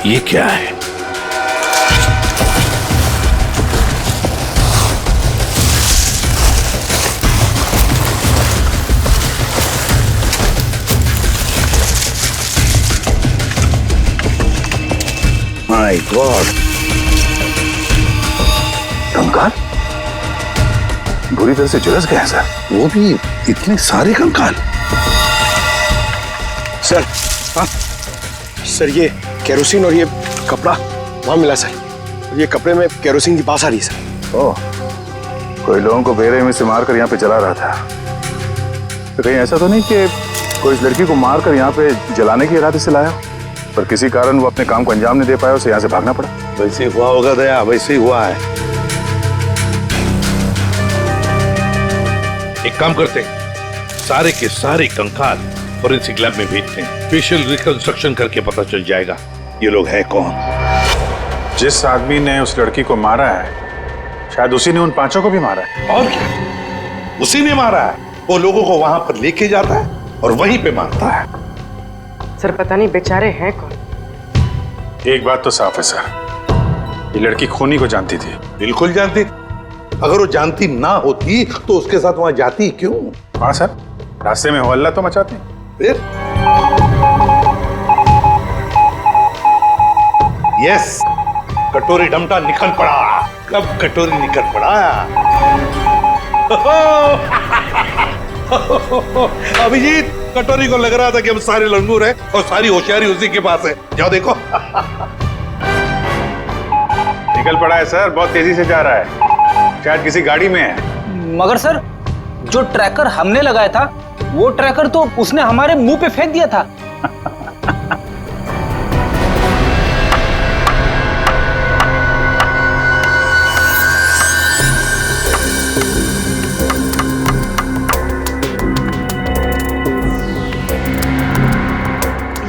ये क्या है? माय गॉड, कंकाल बुरी तरह से झुलस गए हैं सर, वो भी इतने सारे कंकाल। सर, हाँ सर, ये केरोसिन और ये कपड़ा वहां मिला सर। ये कपड़े में केरोसिन की बास आ रही है सर। ओह, कोई लोगों को बेरहमी से मारकर यहाँ पे जला रहा था। तो कहीं ऐसा तो नहीं कि कोई इस लड़की को मारकर यहाँ पे जलाने के इरादे से लाया, पर किसी कारण वो अपने काम को अंजाम नहीं दे पाया, उसे यहाँ से भागना पड़ा। वैसे ही हुआ होगा दया, वैसे ही हुआ है। एक काम करते हैं, सारे के सारे कंकाल फोरेंसिक लैब में भेजते हैं। फेशियल रिकंस्ट्रक्शन करके पता चल जाएगा ये लोग हैं कौन। जिस आदमी ने उस लड़की को मारा है, शायद उसी ने उन पांचों को भी मारा है। और क्या, उसी ने मारा है। वो लोगों को वहां पर लेके जाता है और वहीं पे मारता है। सर पता नहीं बेचारे हैं कौन। एक बात तो साफ है सर, ये लड़की खूनी को जानती थी। बिल्कुल जानती। अगर वो जानती ना होती तो उसके साथ वहां जाती क्यों? हाँ सर, रास्ते में हल्ला तो मचाती। फिर यस, कटोरी डमटा निकल पड़ा। कब कटोरी निकल पड़ा? अभिजीत, कटोरी को लग रहा था कि हम सारे लंगूर हैं और सारी होशियारी उसी के पास है। जाओ देखो। निकल पड़ा है सर, बहुत तेजी से जा रहा है, शायद किसी गाड़ी में है। मगर सर, जो ट्रैकर हमने लगाया था वो ट्रैकर तो उसने हमारे मुंह पे फेंक दिया था।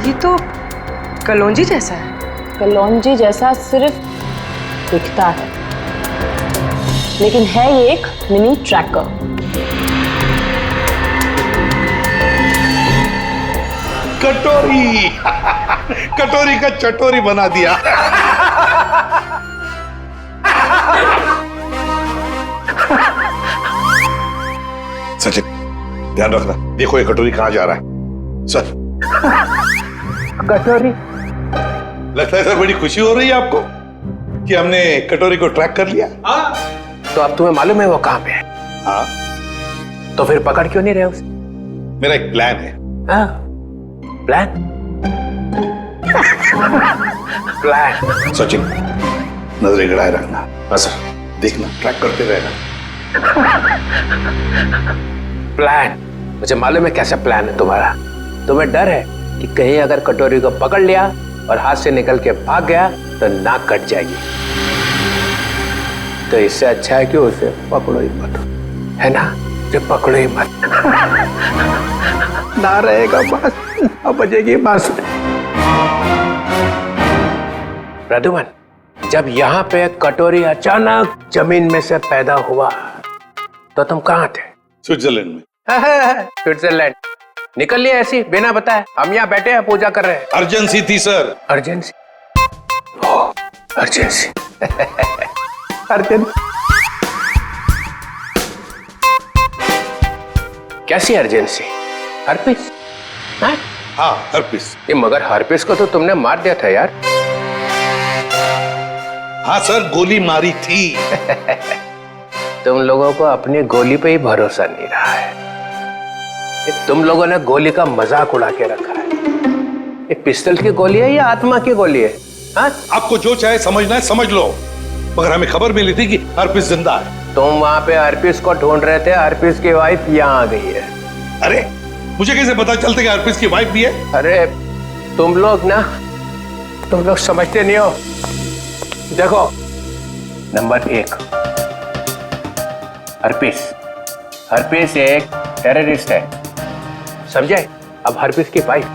ये तो कलौंजी जैसा है। कलौंजी जैसा सिर्फ दिखता है, लेकिन है ये एक मिनी ट्रैकर। कटोरी कटोरी का चटोरी बना दिया। सचिन, ध्यान रखना, देखो ये कटोरी कहां जा रहा है। सर, कटोरी? लगता है सर बड़ी खुशी हो रही है आपको कि हमने कटोरी को ट्रैक कर लिया। तो अब तुम्हें मालूम है वो कहाँ पे है? हाँ, तो फिर पकड़ क्यों नहीं रहे उसे? मेरा एक प्लान है। हाँ, प्लान? प्लान? सचिन, नजरें गड़ाए रखना। हाँ सर, देखना, ट्रैक करते रहना। प्लान? मुझे मालूम है कैसा प्लान है तुम्हारा। तुम्हें डर है कि कहीं अगर कटोरी को पकड़ लिया और हाथ से निकल के भाग गया तो नाक कट जाएगी। तो इससे अच्छा है कि उसे पकड़ो ही मत, है ना? जो पकड़ो ही मत। ना रहेगा बांस, ना बजेगी बांसुरी। प्रद्युमन, जब यहाँ पे कटोरी अचानक जमीन में से पैदा हुआ तो तुम कहाँ थे? स्विट्जरलैंड में। स्विट्जरलैंड निकल लिया ऐसी बिना बताए? हम यहाँ बैठे हैं, पूजा कर रहे हैं। अर्जेंसी थी सर। अर्जेंसी? ओह, अर्जेंसी। अर्जेंसी? कैसी अर्जेंसी? हर्पिस? हाँ, हर्पिस। ये मगर हर्पिस को तो तुमने मार दिया था यार। हाँ सर, गोली मारी थी। तुम लोगों को अपनी गोली पे ही भरोसा नहीं रहा है। तुम लोगों ने गोली का मजाक उड़ा के रखा है। ये पिस्टल की गोली है या आत्मा की गोली है? हाँ? आपको जो चाहे समझना है समझ लो, मगर हमें खबर मिली थी कि हर्पिस जिंदा है। तुम वहां पे हर्पिस को ढूंढ रहे थे, हर्पिस की वाइफ यहाँ आ गई है। अरे, मुझे कैसे पता चलता कि हर्पिस की वाइफ भी है? अरे तुम लोग समझते नहीं हो। देखो, नंबर 1, हर्पिस एक टेररिस्ट है, समझे? अब हर्पिस की वाइफ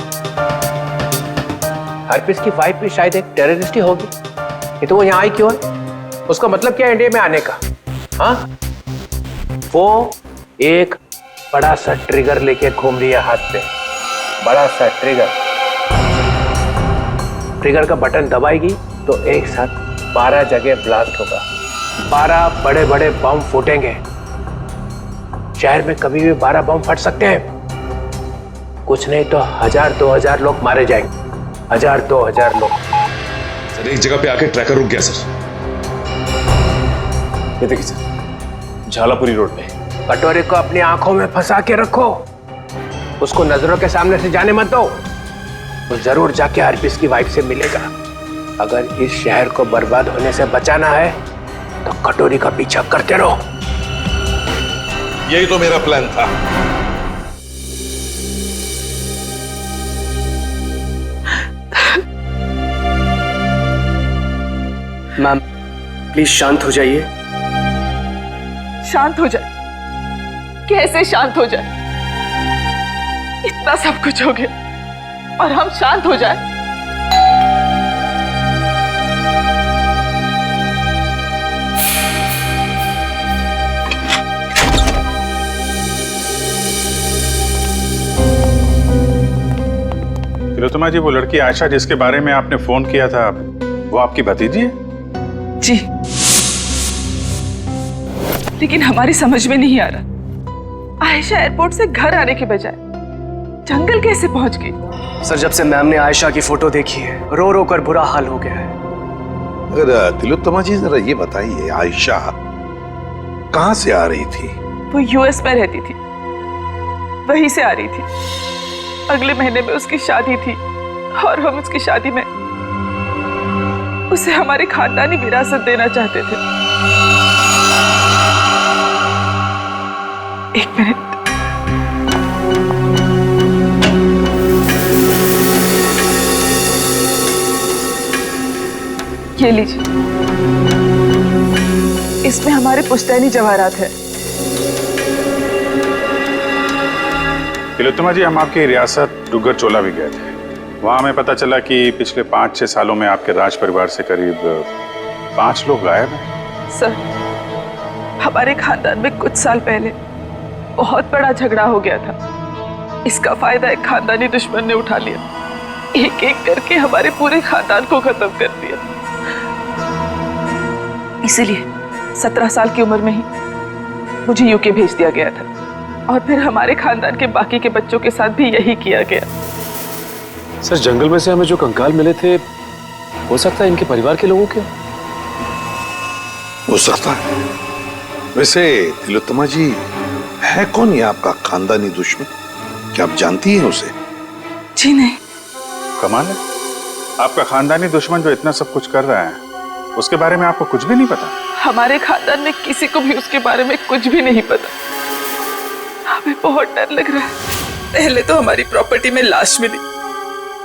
भी शायद एक टेररिस्ट ही होगी। ये तो वो यहाँ आई क्यों है? उसका मतलब क्या है इंडिया में आने का? हाँ, वो एक बड़ा सा ट्रिगर लेके घूम रही है हाथ पे, बड़ा सा ट्रिगर। ट्रिगर का बटन दबाएगी तो एक साथ 12 जगह ब्लास्ट होगा। 12 बड़े बड़े बम फूटेंगे। शहर में कभी भी 12 बम फट सकते हैं। कुछ नहीं तो 1000-2000 लोग मारे जाएंगे। 1000-2000 लोग। सर एक जगह पे आके ट्रैकर रुक गया सर। ये देखिए सर, झालापुरी रोड पे। कटोरे को अपनी आंखों में फंसा के रखो, उसको नजरों के सामने से जाने मत दो। वो जरूर जाके हरपीस की वाइफ से मिलेगा। अगर इस शहर को बर्बाद होने से बचाना है तो कटोरी का पीछा करते रहो। यही तो मेरा प्लान था। मैम प्लीज शांत हो जाइए। शांत हो जाए? कैसे शांत हो जाए? इतना सब कुछ हो गया और हम शांत हो जाए? तिलोत्तमा जी, वो लड़की आयशा जिसके बारे में आपने फोन किया था, वो आपकी भतीजी है? जी, लेकिन हमारी समझ में नहीं आ रहा, आयशा एयरपोर्ट से घर आने के बजाय जंगल कैसे पहुंच गई? सर जब से मैम ने आयशा की फोटो देखी है, रो रो कर बुरा हाल हो गया है। अगर तिलोत्तमा जी जरा ये बताइए, आयशा कहां से आ रही थी? वो यूएस में रहती थी, वहीं से आ रही थी। अगले महीने में उसकी शादी थी और हम उसकी शादी में उसे हमारी खानदानी विरासत देना चाहते थे। एक मिनट। ये लीजिए, इसमें हमारे पुश्तैनी जवाहरात है। तिलोत्तमा जी, हम आपकी रियासत डुग्गर चोला भी गए थे। वहां हमें पता चला कि पिछले 5-6 सालों में आपके राज परिवार से करीब 5 लोग गायब हैं। सर, हमारे खानदान में कुछ साल पहले बहुत बड़ा झगड़ा हो गया था। इसका फायदा एक खानदानी दुश्मन ने उठा लिया। एक एक करके हमारे पूरे खानदान को खत्म कर दिया। इसीलिए 17 साल की उम्र में ही मुझे यूके भेज दिया गया था और फिर हमारे खानदान के बाकी के बच्चों के साथ भी यही किया गया। सर जंगल में से हमें जो कंकाल मिले थे, हो सकता है इनके परिवार के लोगों के? हो सकता है। वैसे तिलोत्तमा जी, है कौन ये आपका खानदानी दुश्मन? क्या आप जानती हैं उसे? जी नहीं। कमाल है, आपका खानदानी दुश्मन जो इतना सब कुछ कर रहा है, उसके बारे में आपको कुछ भी नहीं पता? हमारे खानदान में किसी को भी उसके बारे में कुछ भी नहीं पता। हमें बहुत डर लग रहा है। पहले तो हमारी प्रॉपर्टी में लाश मिली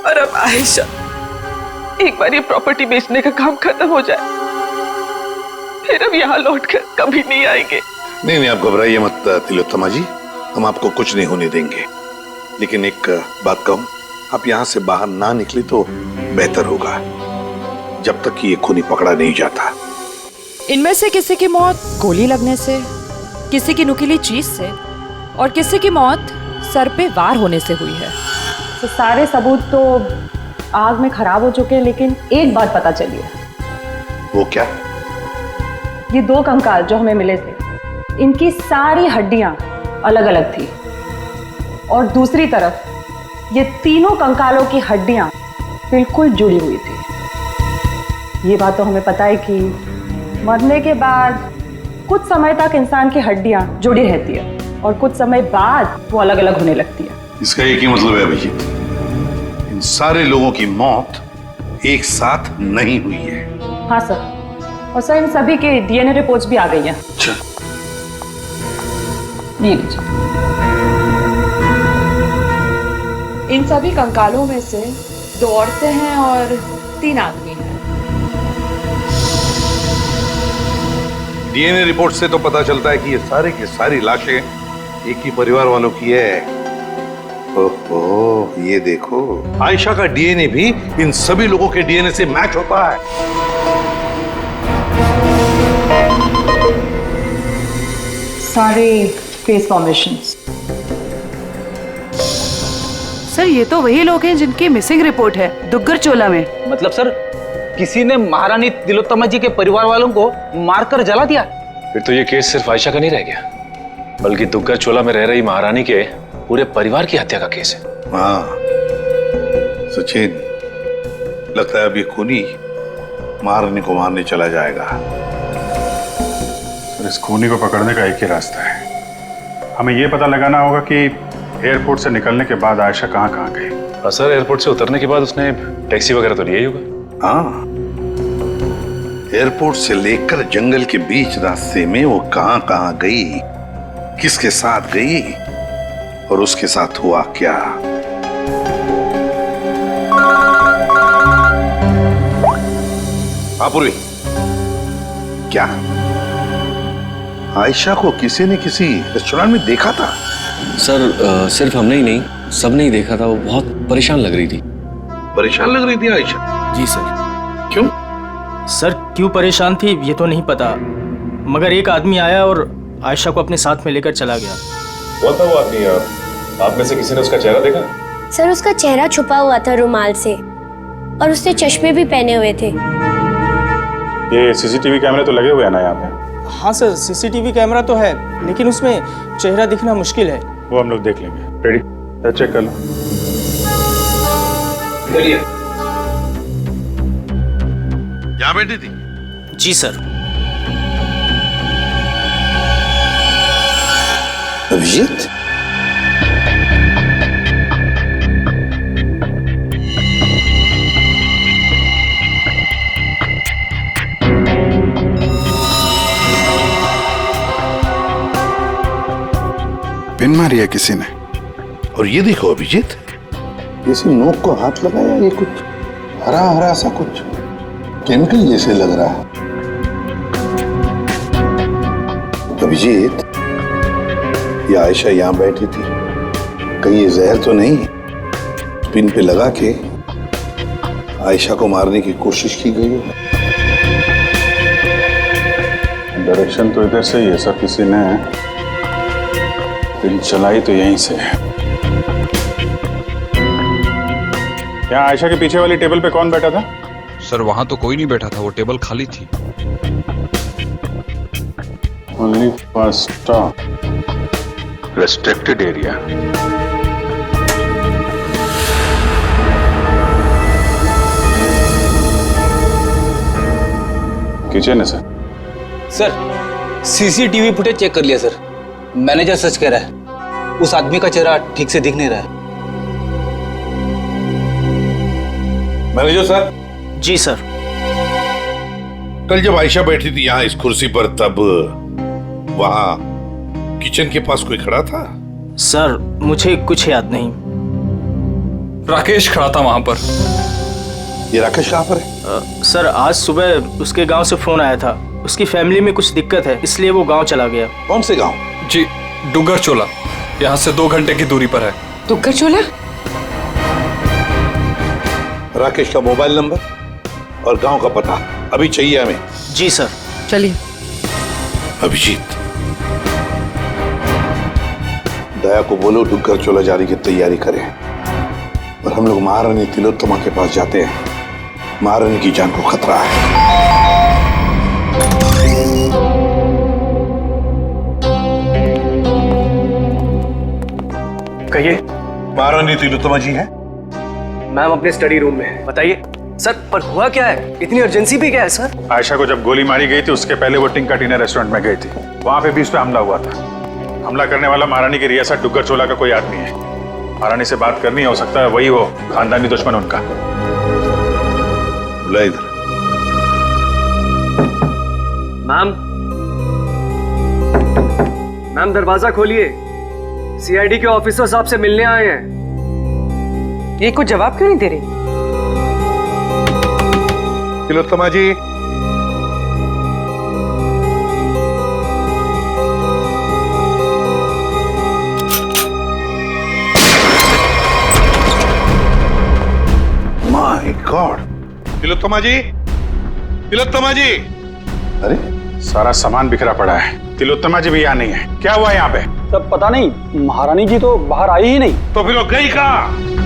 और अब आयशा। एक बार ये प्रॉपर्टी बेचने का काम खत्म हो जाए, फिर हम यहाँ लौटकर कभी नहीं आएंगे। नहीं नहीं, आप घबराइए मत तिलोत्तमा जी, हम आपको कुछ नहीं होने देंगे। लेकिन एक बात कहूं, आप यहाँ से बाहर ना निकले तो बेहतर होगा, जब तक कि ये खूनी पकड़ा नहीं जाता। इनमें से किसी की मौत गोली लगने से, किसी की नुकीली चीज से और किसी की मौत सर पे वार होने से हुई है। तो सारे सबूत तो आग में खराब हो चुके हैं, लेकिन एक बात पता चली है। वो क्या? ये 2 कंकाल जो हमें मिले थे, इनकी सारी हड्डियां अलग अलग थी और दूसरी तरफ ये तीनों कंकालों की हड्डियां बिल्कुल जुड़ी हुई थी। ये बात तो हमें पता है कि मरने के बाद कुछ समय तक इंसान की हड्डियां जुड़ी रहती है और कुछ समय बाद वो अलग अलग होने लगती है। इसका एक ही मतलब है अभिजीत, इन सारे लोगों की मौत एक साथ नहीं हुई है। हाँ सर, और सर इन सभी के डीएनए रिपोर्ट्स भी आ गई हैं। अच्छा, ये लीजिए। इन सभी कंकालों में से 2 औरतें हैं और 3 आदमी हैं। डीएनए रिपोर्ट से तो पता चलता है कि ये सारे की सारी लाशें एक ही परिवार वालों की है। ओहो, ये देखो, आयशा का डीएनए भी इन सभी लोगों के डीएनए से मैच होता है। सारे फेस फॉर्मेशंस। सर ये तो वही लोग हैं जिनकी मिसिंग रिपोर्ट है दुग्गर चोला में। मतलब सर किसी ने महारानी तिलोत्तमा जी के परिवार वालों को मारकर जला दिया। फिर तो ये केस सिर्फ आयशा का नहीं रह गया, बल्कि दुग्गर चोला में रह रही महारानी के पूरे परिवार की हत्या का केस है। हाँ सचिन, लगता है अब ये खूनी महारानी को मारने चला जाएगा। सर इस खूनी को पकड़ने का एक ही रास्ता है, हमें ये पता लगाना होगा कि एयरपोर्ट से निकलने के बाद आयशा कहाँ कहाँ गई। हाँ सर, एयरपोर्ट से उतरने के बाद उसने टैक्सी वगैरह तो लिया ही होगा। हाँ, एयरपोर्ट से लेकर जंगल के बीच रास्ते में वो कहाँ कहाँ गई, किसके साथ गई और उसके साथ हुआ क्या। हाँ पूर्वी, क्या आयशा को किसी ने किसी रेस्टोरेंट में देखा था? सर सिर्फ हमने ही नहीं, सबने ही देखा था। वो बहुत परेशान लग रही थी। परेशान लग रही थी आयशा? जी सर। क्यों? सर क्यों परेशान थी ये तो नहीं पता, मगर एक आदमी आया और आयशा को अपने साथ में लेकर चला गया। कौन था वो आदमी? आप में से किसी ने उसका चेहरा देखा? सर उसका चेहरा छुपा हुआ था रुमाल से और उसने चश्मे भी पहने हुए थे। ये सीसीटीवी कैमरे तो लगे हुए हैं ना यहाँ पे? हाँ सर, सीसीटीवी कैमरा तो है, लेकिन उसमें चेहरा दिखना मुश्किल है। वो हम लोग देख लेंगे। रेडी? चेक कर लो। यहाँ बैठी थी? जी सर। अभिजीत? पिन मारी है किसी ने। और ये देखो अभिजीत, किसी नोक को हाथ लगाया, ये कुछ हरा हरा सा कुछ केमिकल जैसे लग रहा है। अभिजीत, ये आयशा यहाँ बैठी थी, कहीं ये जहर तो नहीं पिन पे लगा के आयशा को मारने की कोशिश की गई है? डायरेक्शन तो इधर से ही है सर, किसी ने पिन चलाई तो यहीं से है। यहाँ आयशा के पीछे वाली टेबल पे कौन बैठा था? सर वहां तो कोई नहीं बैठा था, वो टेबल खाली थी। Only first stop restricted area. Kitchen है sir. Sir CCTV footage check कर लिया सर, मैनेजर सच कह रहा है, उस आदमी का चेहरा ठीक से दिख नहीं रहा है। Manager sir? जी सर। कल जब आयशा बैठी थी यहाँ इस कुर्सी पर, तब वहां किचन के पास कोई खड़ा था? सर मुझे कुछ याद नहीं। राकेश खड़ा था वहां पर। ये राकेश कहाँ पर है? सर आज सुबह उसके गांव से फोन आया था, उसकी फैमिली में कुछ दिक्कत है, इसलिए वो गांव चला गया। कौन से गांव? जी डुग्गर चोला, यहाँ से 2 घंटे की दूरी पर है। दुग्गर चोला? राकेश का मोबाइल नंबर और गांव का पता अभी चाहिए हमें। जी सर। चलिए। अभिजीत, दया को बोलो डुग्गर चोला जाने की तैयारी करें और हम लोग महारानी तिलोत्तमा के पास जाते हैं। महारानी की जान को खतरा है। कहिए। महारानी तिलोत्तमा जी हैं? मैम अपने स्टडी रूम में है। बताइए सर, पर हुआ क्या है? इतनी अर्जेंसी भी क्या है सर? आयशा को जब गोली मारी गई थी उसके पहले वो टिंका टीना रेस्टोरेंट में गई थी, वहां पे भी उस पे हमला हुआ था। हमला करने वाला महारानी की रियासत डुग्गर चोला का कोई आदमी है। महारानी से बात करनी हो सकता है वही हो खानदानी दुश्मन उनका। बुला इधर। मैम दरवाजा खोलिए, सीआईडी के ऑफिसर साहब से मिलने आए हैं। ये कुछ जवाब क्यों नहीं दे रही? तिलोत्तमा जी, माय गॉड। तिलोत्तमा जी, तिलोत्तमा जी। अरे सारा सामान बिखरा पड़ा है, तिलोत्तमा जी भी यहाँ नहीं है। क्या हुआ यहाँ पे? तब पता नहीं, महारानी जी तो बाहर आई ही नहीं। तो फिर वो गई कहाँ?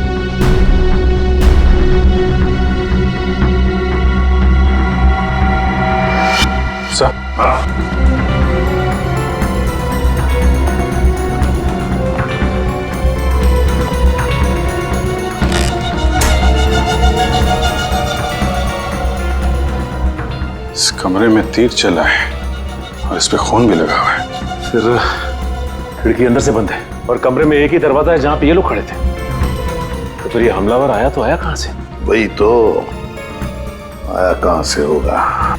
सर इस कमरे में तीर चला है और इस पे खून भी लगा हुआ है। फिर खिड़की अंदर से बंद है और कमरे में एक ही दरवाजा है जहां पे ये लोग खड़े थे। तो फिर ये हमलावर आया तो आया कहां से? वही तो, आया कहां से होगा?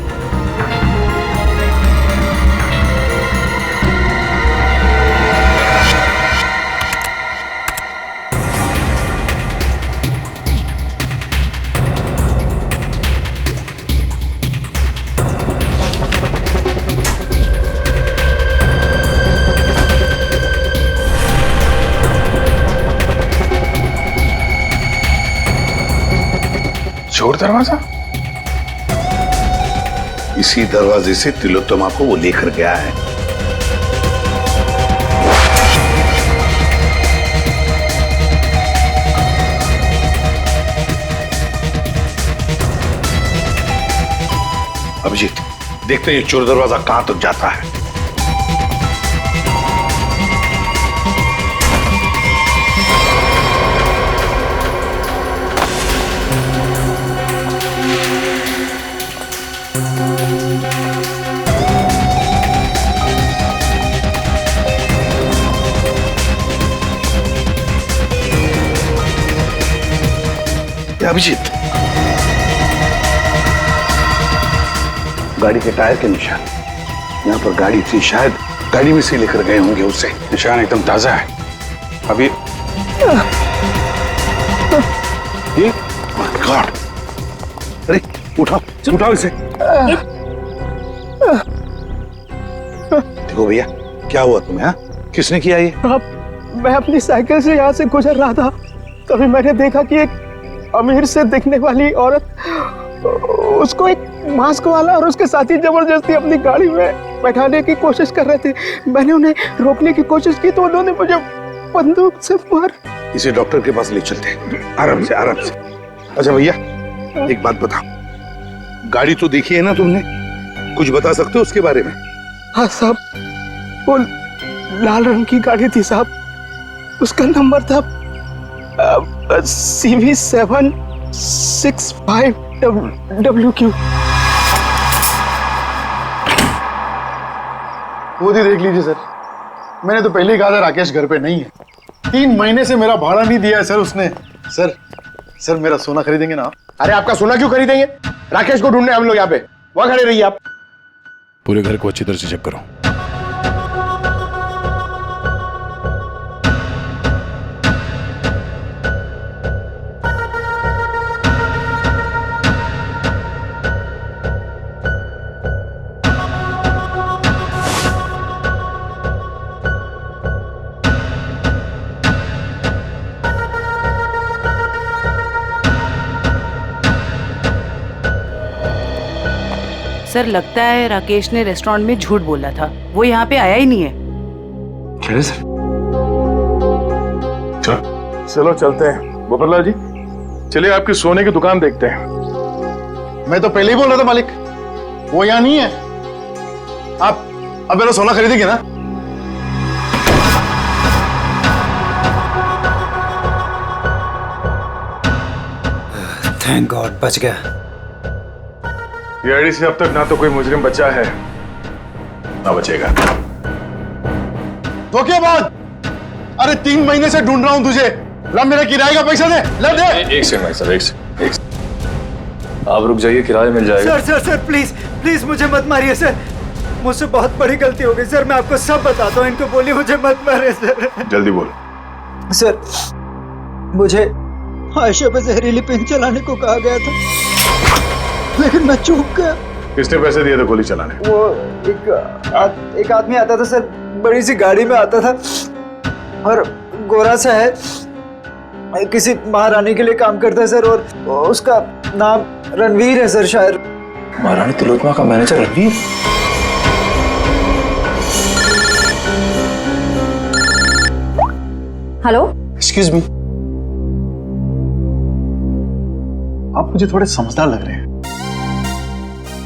चोर दरवाजा? इसी दरवाजे से तिलोत्तमा को वो लेकर गया है। अभिजीत, देखते हैं ये चोर दरवाजा कहां तक जाता है। अभिजीत, गाड़ी के टायर के निशान यहाँ पर गाड़ी थी, शायद गाड़ी में से लेकर गए होंगे उसे। निशान एकदम ताजा है। अभी ये गॉड, अरे उठाओ उठाओ इसे। देखो भैया, क्या हुआ तुम्हें? हाँ, किसने किया ये? मैं अपनी साइकिल से यहाँ से गुजर रहा था, तभी मैंने देखा कि एक अमीर से दिखने वाली औरत उसको एक मास्क वाला और उसके साथी जबरदस्ती अपनी गाड़ी में बैठाने की कोशिश कर रहे थे। मैंने उन्हें रोकने की कोशिश की तो उन्होंने मुझे बंदूक से मार। इसे डॉक्टर के पास ले चलते हैं, आराम से आराम से। अच्छा भैया, एक बात बताओ, गाड़ी तो देखी है ना तुमने, कुछ बता सकते हो उसके बारे में? हाँ साहब, वो लाल रंग की गाड़ी थी साहब, उसका नंबर था CV765WQ। खुद ही देख लीजिए सर, मैंने तो पहले ही कहा था राकेश घर पे नहीं है। 3 महीने से मेरा भाड़ा नहीं दिया है सर उसने। सर मेरा सोना खरीदेंगे ना? अरे आपका सोना क्यों खरीदेंगे? राकेश को ढूंढने हम लोग यहाँ पे, वहां खड़े रहिए आप। पूरे घर को अच्छी तरह से चेक करो। सर, लगता है राकेश ने रेस्टोरेंट में झूठ बोला था, वो यहाँ पे आया ही नहीं है। क्या सर? चलो चलते हैं। गोपाललाल जी, चलिए आपकी सोने की दुकान देखते हैं। मैं तो पहले ही बोल रहा था मालिक, वो यहाँ नहीं है। आप अब मेरा सोना खरीदेंगे ना? थैंक गॉड, बच गया। ये आईडी से अब तक ना तो कोई मुजरिम बचा है ना बचेगा। तो क्या बात? अरे 3 महीने से ढूंढ रहा हूं तुझे। ला मेरे किराए का पैसा दे, ला दे। एक सेकंड भाई साहब, एक सेकंड। आप रुक जाइए, किराया मिल जाएगा। सर प्लीज प्लीज मुझे मत मारिए सर, मुझसे बहुत बड़ी गलती हो गई सर, मैं आपको सब बताता हूँ। इनको बोलिए मुझे मत मारे सर। जल्दी बोल। सर, मुझे आयशा पे जहरीली पेन चलाने को कहा गया था, लेकिन मैं चूक गया। किसने पैसे दिए थे गोली चलाने? वो एक आदमी आता था सर, बड़ी सी गाड़ी में आता था और गोरा सा है, किसी महारानी के लिए काम करता है सर, और उसका नाम रणवीर है सर। शायद महारानी तिलोत्तमा का manager Ranveer? Hello, excuse me, आप मुझे थोड़े समझदार लग रहे हैं।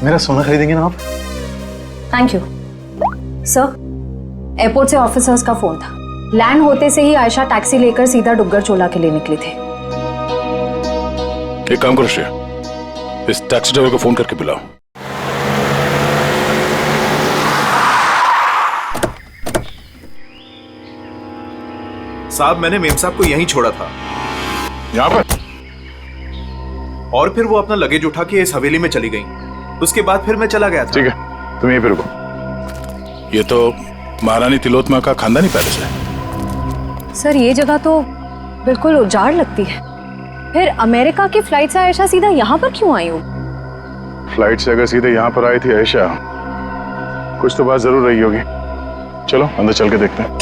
मेरा सोना खरीदेंगे ना आप? Thank you sir. एयरपोर्ट से ऑफिसर्स का फोन था। लैंड होते से ही आयशा टैक्सी लेकर सीधा डुग्गर चोला के लिए निकली थी। एक काम करो श्रेया, इस टैक्सी ड्राइवर को फोन करके बुलाओ। साहब मैंने मेम साहब को यहीं छोड़ा था। यहाँ पर? और फिर वो अपना लगेज उठा के इस हवेली में चली गई। उसके बाद फिर मैं चला गया था। ठीक है, तुम यहीं पे रुको। ये तो महारानी तिलोत्तमा का खानदानी पैलेस है। सर ये जगह तो बिल्कुल उजाड़ लगती है। फिर अमेरिका की फ्लाइट से आयशा सीधा यहाँ पर क्यों आई हो? फ्लाइट से अगर सीधे यहाँ पर आई थी आयशा, कुछ तो बात जरूर रही होगी। चलो अंदर चल के देखते हैं।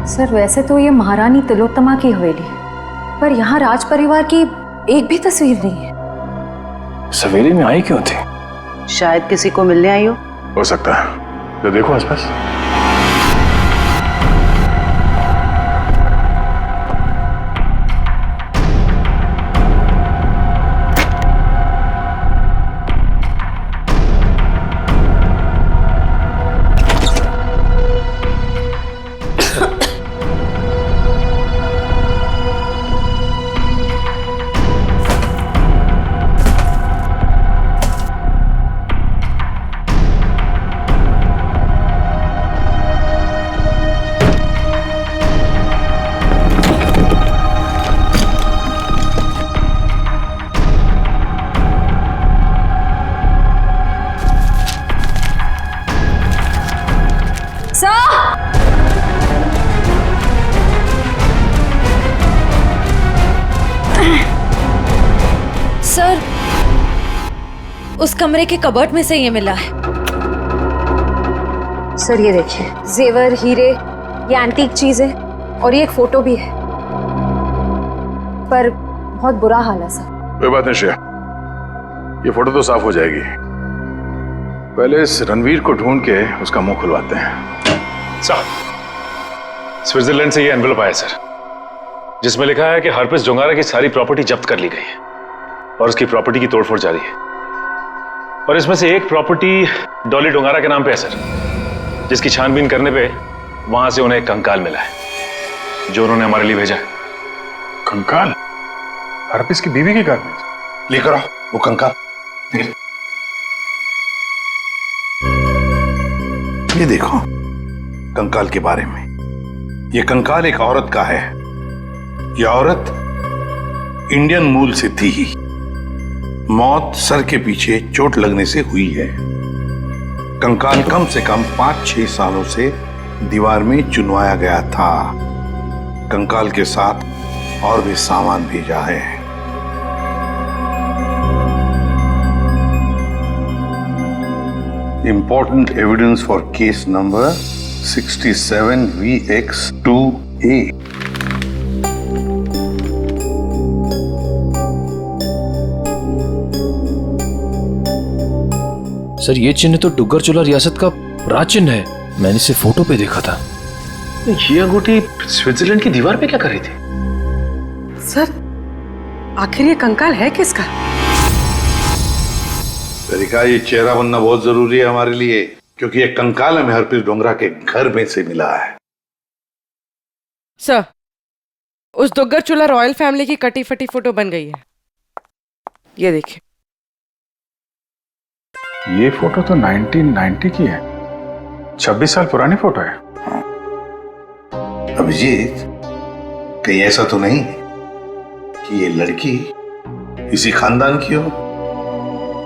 सर वैसे तो ये महारानी तिलोत्तमा की हवेली है, पर यहाँ राज परिवार की एक भी तस्वीर नहीं है। इस हवेली में आई क्यों थी? शायद किसी को मिलने आई हो सकता है। तो देखो आसपास। सर उस कमरे के कबर्ड में से ये मिला है। सर ये देखिए, जेवर, हीरे, ये एंटीक चीजें और ये एक फोटो भी है, पर बहुत बुरा हाल है सर। कोई बात नहीं श्रेया, ये फोटो तो साफ हो जाएगी। पहले इस रणवीर को ढूंढ के उसका मुंह खुलवाते हैं। साहब स्विट्जरलैंड से ये एनवेलप आया सर, जिसमें लिखा है कि हरप्रिस डोंगारा की सारी प्रॉपर्टी जब्त कर ली गई है और उसकी प्रॉपर्टी की तोड़फोड़ जारी है। और इसमें से एक प्रॉपर्टी डॉली डोंगारा के नाम पे है सर, जिसकी छानबीन करने पे वहां से उन्हें एक कंकाल मिला है जो उन्होंने हमारे लिए भेजा है। कंकाल? हरप्रिस की बीवी के घर में? लेकर आओ वो कंकाल। ये देखो कंकाल के बारे में। ये कंकाल एक औरत का है। ये औरत इंडियन मूल से थी ही। मौत सर के पीछे चोट लगने से हुई है। कंकाल कम से कम 5-6 सालों से दीवार में चुनवाया गया था। कंकाल के साथ और भी सामान भेजा है। Important evidence for case number 67VX2A। Sir ये चिन्ह तो डुग्गर चोला रियासत का राज चिन्ह है। मैंने इसे फोटो पे देखा था। ये अंगूठी स्विट्जरलैंड की दीवार पे क्या कर रही थी? सर आखिर ये कंकाल है किसका? तरीका ये चेहरा बनना बहुत जरूरी है हमारे लिए, क्योंकि ये कंकाल हमें हरप्रिस डोंगरा के घर में से मिला है। सर उस डुग्गर चोला रॉयल फैमिली की कटी फटी फोटो बन गई है। ये देखिए। ये फोटो तो 1990 की है। 26 साल पुरानी फोटो है। अभिजीत, कहीं ऐसा तो नहीं कि ये लड़की इसी खानदान की हो?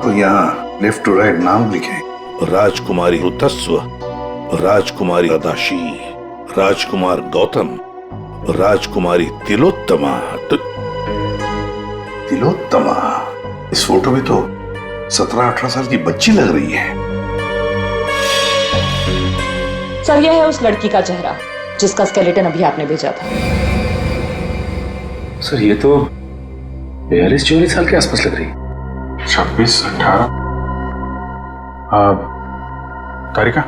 तो यहाँ लेफ्ट टू राइट नाम लिखे। राजकुमारी ऋतस्व, राजकुमारी अदाशी, राजकुमार गौतम, राजकुमारी तिलोत्तमा। तिलोत्तमा? इस फोटो में तो 17-18 साल की बच्ची लग रही है। सर यह है उस लड़की का चेहरा जिसका स्केलेटन अभी आपने भेजा था। सर ये तो 42-44 साल के आसपास लग रही है। 26, 18। तारिका,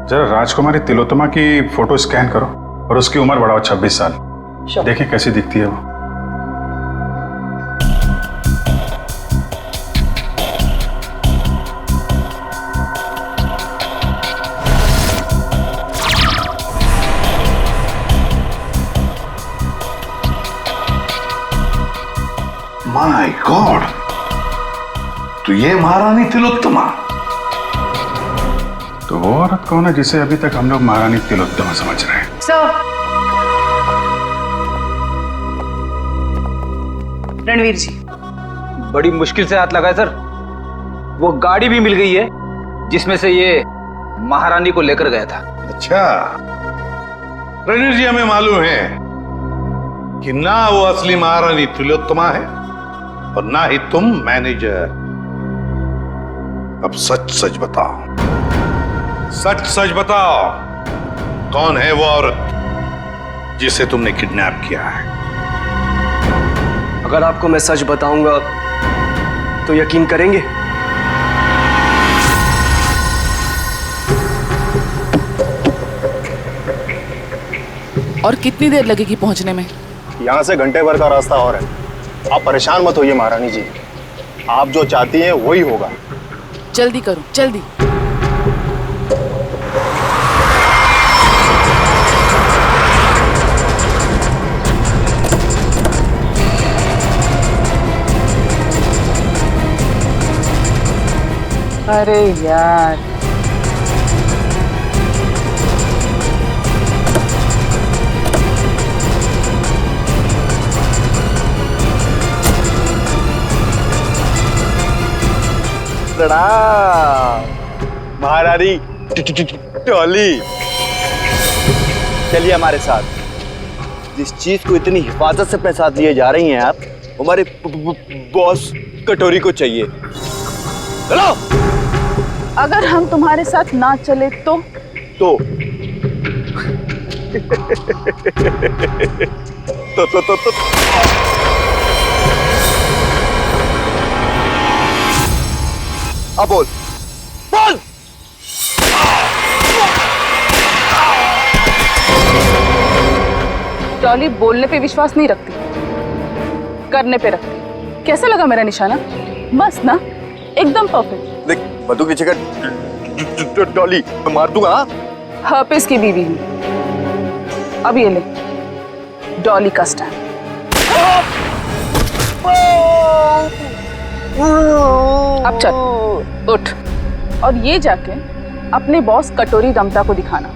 जरा राजकुमारी तिलोत्तमा की फोटो स्कैन करो और उसकी उम्र बढ़ाओ 26 साल। देखें कैसी दिखती है वो। माय गॉड, तो ये महारानी तिलोत्तमा। तो वो औरत कौन है जिसे अभी तक हम लोग महारानी तिलोत्तमा समझ रहे हैं? सर, रणवीर जी, बड़ी मुश्किल से हाथ लगा है सर। वो गाड़ी भी मिल गई है जिसमें से ये महारानी को लेकर गया था। अच्छा, रणवीर जी, हमें मालूम है कि ना वो असली महारानी तिलोत्तमा है और ना ही तुम मैनेजर। अब सच सच बताओ, सच सच बताओ, कौन है वो औरत जिसे तुमने किडनैप किया है? अगर आपको मैं सच बताऊंगा तो यकीन करेंगे? और कितनी देर लगेगी पहुंचने में? यहाँ से घंटे भर का रास्ता और है। आप परेशान मत होइए महारानी जी, आप जो चाहती हैं वही होगा। जल्दी करो, जल्दी। अरे यार, प्रणाम महारानी टॉली, चलिए हमारे साथ। जिस चीज को इतनी हिफाजत से अपने साथ लिए जा रही हैं आप, हमारे बॉस कटोरी को चाहिए। चलो। अगर हम तुम्हारे साथ ना चले तो? तो अब बोल बोल। टॉली बोलने पे विश्वास नहीं रखती, करने पे रखती। कैसा लगा मेरा निशाना? बस ना, एकदम परफेक्ट। देख, मधु की जगह डॉली मार दूंगा। हर्पिस की बीवी हूँ। अब ये ले डॉली का स्टैंड। अब चल, उठ और ये जाके अपने बॉस कटोरी रमता को दिखाना,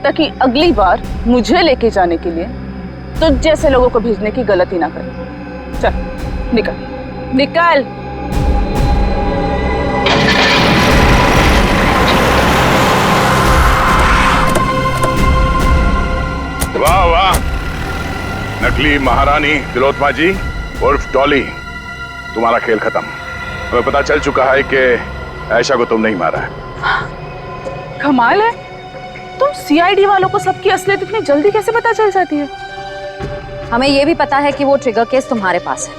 ताकि अगली बार मुझे लेके जाने के लिए तुझ जैसे लोगों को भेजने की गलती ना करे। चल निकल, निकल। वाह वाह, नकली महारानी तिलोत्तमा जी उर्फ डॉली, तुम्हारा खेल खत्म। हमें पता चल चुका है कि आयशा को तुम नहीं मारा है। कमाल है, तुम सीआईडी वालों को सबकी असलियत इतनी जल्दी कैसे पता चल जाती है? हमें ये भी पता है कि वो ट्रिगर केस तुम्हारे पास है।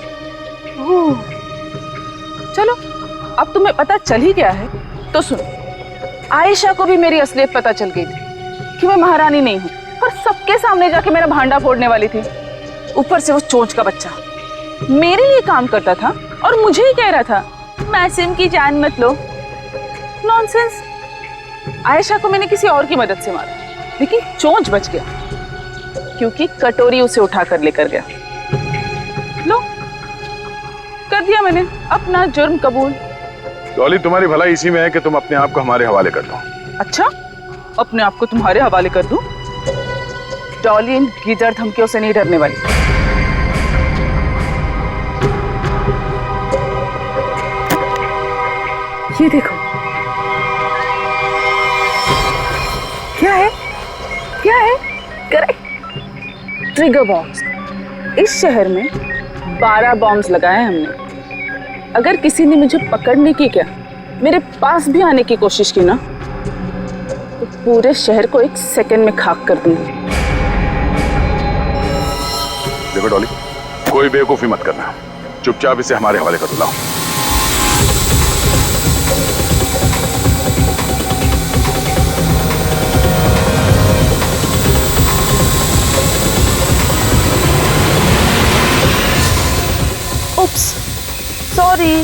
चलो, अब तुम्हें पता चल ही गया है तो सुनो, आयशा को भी मेरी असलियत पता चल गई थी कि मैं महारानी नहीं हूँ, पर सबके सामने जाके मेरा भांडा फोड़ने वाली थी। ऊपर से वो चोंच का बच्चा मेरे लिए काम करता था और मुझे ही कह रहा था मासूम की जान मत लो। नॉनसेंस। आयशा को मैंने किसी और की मदद से मारा, लेकिन चोंच बच गया क्योंकि कटोरी उसे उठाकर लेकर गया। लो, कर दिया मैंने अपना जुर्म कबूल। डॉली, तुम्हारी भलाई इसी में है कि तुम अपने आप को हमारे हवाले कर दो। अच्छा, अपने आप को तुम्हारे हवाले कर दूं? डॉली इन गिदड़ धमकियों से नहीं डरने वाली। ये देखो, क्या है? क्या है? Correct, trigger bombs. इस शहर में 12 बॉम्ब्स लगाए हमने। अगर किसी ने मुझे पकड़ने की, क्या मेरे पास भी आने की कोशिश की ना, तो पूरे शहर को 1 सेकंड में खाक कर दूंगी। देखो डॉली, कोई बेवकूफी मत करना, चुपचाप इसे हमारे हवाले कर दो। लाओ। उप्स, सॉरी।